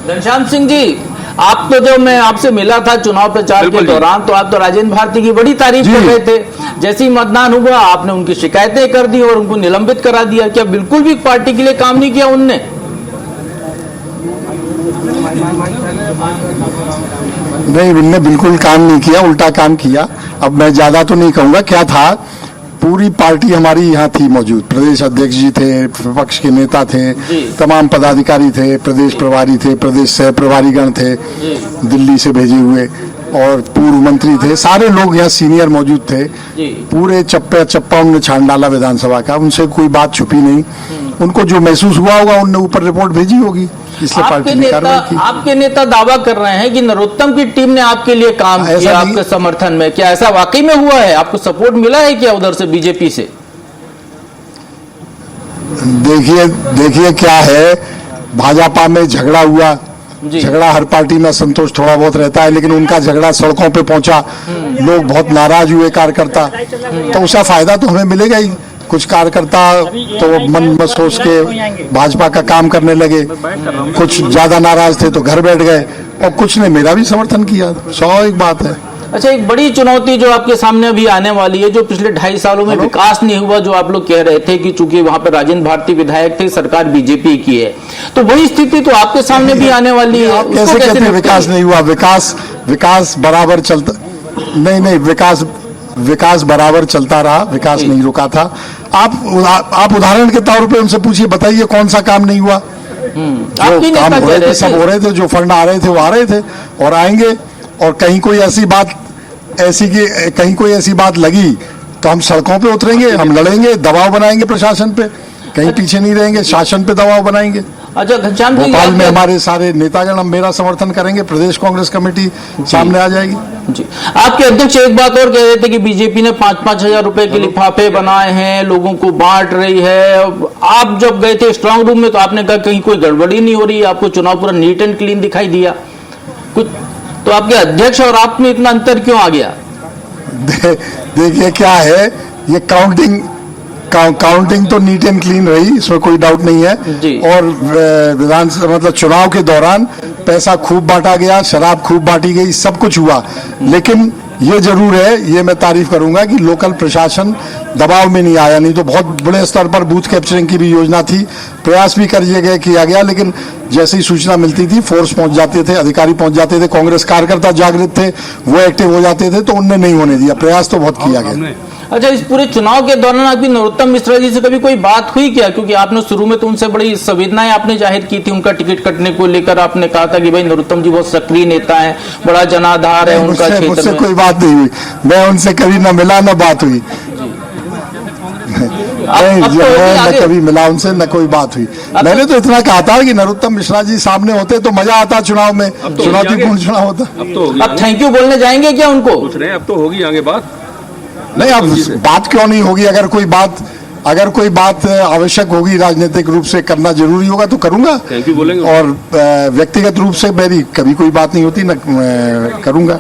घनश्याम सिंह जी, आप तो जब मैं आपसे मिला था चुनाव प्रचार के दौरान, तो आप तो राजेंद्र भारती की बड़ी तारीफ कर रहे थे। जैसे ही मतदान हुआ आपने उनकी शिकायतें कर दी और उनको निलंबित करा दिया। क्या बिल्कुल भी पार्टी के लिए काम नहीं किया उनने? नहीं, उनने बिल्कुल काम नहीं किया, उल्टा काम किया। अब मैं ज्यादा तो नहीं कहूंगा, क्या था, पूरी पार्टी हमारी यहाँ थी मौजूद। प्रदेश अध्यक्ष जी थे, विपक्ष के नेता थे, तमाम पदाधिकारी थे, प्रदेश प्रभारी थे, प्रदेश सह प्रभारीगण थे, दिल्ली से भेजे हुए, और पूर्व मंत्री थे, सारे लोग यहाँ सीनियर मौजूद थे। पूरे चप्पा चप्पा उन्होंने छान डाला विधानसभा का, उनसे कोई बात छुपी नहीं। उनको जो महसूस हुआ होगा उनने ऊपर रिपोर्ट भेजी होगी, इसलिए पार्टी ने कार्रवाई की। आपके नेता दावा कर रहे हैं कि नरोत्तम की टीम ने आपके लिए काम किया, आपके समर्थन में। क्या ऐसा वाकई में हुआ है? आपको सपोर्ट मिला है क्या उधर से, बीजेपी से? देखिए क्या है, भाजपा में झगड़ा हुआ, झगड़ा हर पार्टी में असंतोष थोड़ा बहुत रहता है, लेकिन उनका झगड़ा सड़कों पे पहुंचा, लोग बहुत नाराज हुए कार्यकर्ता, तो उसका फायदा तो हमें मिलेगा ही। कुछ कार्यकर्ता तो मन में सोच के भाजपा का काम करने लगे, कुछ ज्यादा नाराज थे तो घर बैठ गए, और कुछ ने मेरा भी समर्थन किया। स्वाभाविक बात है। अच्छा, एक बड़ी चुनौती जो आपके सामने अभी आने वाली है, जो पिछले 2.5 सालों में विकास नहीं हुआ, जो आप लोग कह रहे थे कि चूंकि वहां पर राजेंद्र भारती विधायक थे, सरकार बीजेपी की है, तो वही स्थिति तो आपके सामने भी आने वाली है। आप कैसे कहते हैं विकास नहीं हुआ? विकास बराबर चलता, नहीं, विकास बराबर चलता रहा, विकास नहीं रुका था। आप उदाहरण के तौर पे उनसे पूछिए, बताइए कौन सा काम नहीं हुआ? जो काम हो रहे थे सब हो रहे थे, जो फंड आ रहे थे वो आ रहे थे और आएंगे। और कहीं कोई ऐसी बात लगी तो हम सड़कों पे उतरेंगे, हम लड़ेंगे, दबाव बनाएंगे प्रशासन पे, कहीं पीछे नहीं रहेंगे, शासन पे दबाव बनाएंगे। अच्छा घनश्याम जी, भोपाल में हमारे सारे नेतागण हम मेरा समर्थन करेंगे, प्रदेश कांग्रेस कमेटी सामने आ जाएगी। जी, आपके अध्यक्ष एक बात और कह रहे थे कि बीजेपी ने 5-5 हजार रुपए के लिफाफे बनाए हैं, लोगों को बांट रही है। आप जब गए थे स्ट्रांग रूम में तो आपने कहा कहीं कोई गड़बड़ी नहीं हो रही, आपको चुनाव पूरा नीट एंड क्लीन दिखाई दिया कुछ, तो आपके अध्यक्ष और आप में इतना अंतर क्यों आ गया? देखिए क्या है, ये काउंटिंग तो नीट एंड क्लीन रही, इसमें कोई डाउट नहीं है। और विधानसभा मतलब चुनाव के दौरान पैसा खूब बांटा गया, शराब खूब बांटी गई, सब कुछ हुआ। लेकिन ये जरूर है, ये मैं तारीफ करूंगा कि लोकल प्रशासन दबाव में नहीं आया, नहीं तो बहुत बड़े स्तर पर बूथ कैप्चरिंग की भी योजना थी, प्रयास भी किया गया, लेकिन जैसे ही सूचना मिलती थी फोर्स पहुंच जाते थे, अधिकारी पहुंच जाते थे, कांग्रेस कार्यकर्ता जागृत थे, वो एक्टिव हो जाते थे, तो उनने नहीं होने दिया। प्रयास तो बहुत किया गया। अच्छा, इस पूरे चुनाव के दौरान आपकी नरोत्तम मिश्रा जी से कभी कोई बात हुई क्या? क्योंकि आपने शुरू में तो उनसे बड़ी संवेदनाएं आपने जाहिर की थी, उनका टिकट कटने को लेकर आपने कहा था कि भाई नरोत्तम जी बहुत सक्रिय नेता हैं, बड़ा जनाधार है उनका क्षेत्र में। मुझसे कोई बात नहीं हुई, मैं उनसे कभी न मिला न बात हुई। न कभी मिला उनसे, न कोई बात हुई। मैंने तो इतना कहा था कि नरोत्तम मिश्रा जी सामने होते तो मजा आता, चुनाव में चुनौतीपूर्ण चुनाव होता। अब थैंक यू बोलने जाएंगे क्या उनको? अब तो होगी आगे बात। नहीं, अब बात क्यों नहीं होगी? अगर कोई बात आवश्यक होगी, राजनीतिक रूप से करना जरूरी होगा तो करूंगा। थैंक यू बोलेंगे। और व्यक्तिगत रूप से मेरी कभी कोई बात नहीं होती, न करूंगा।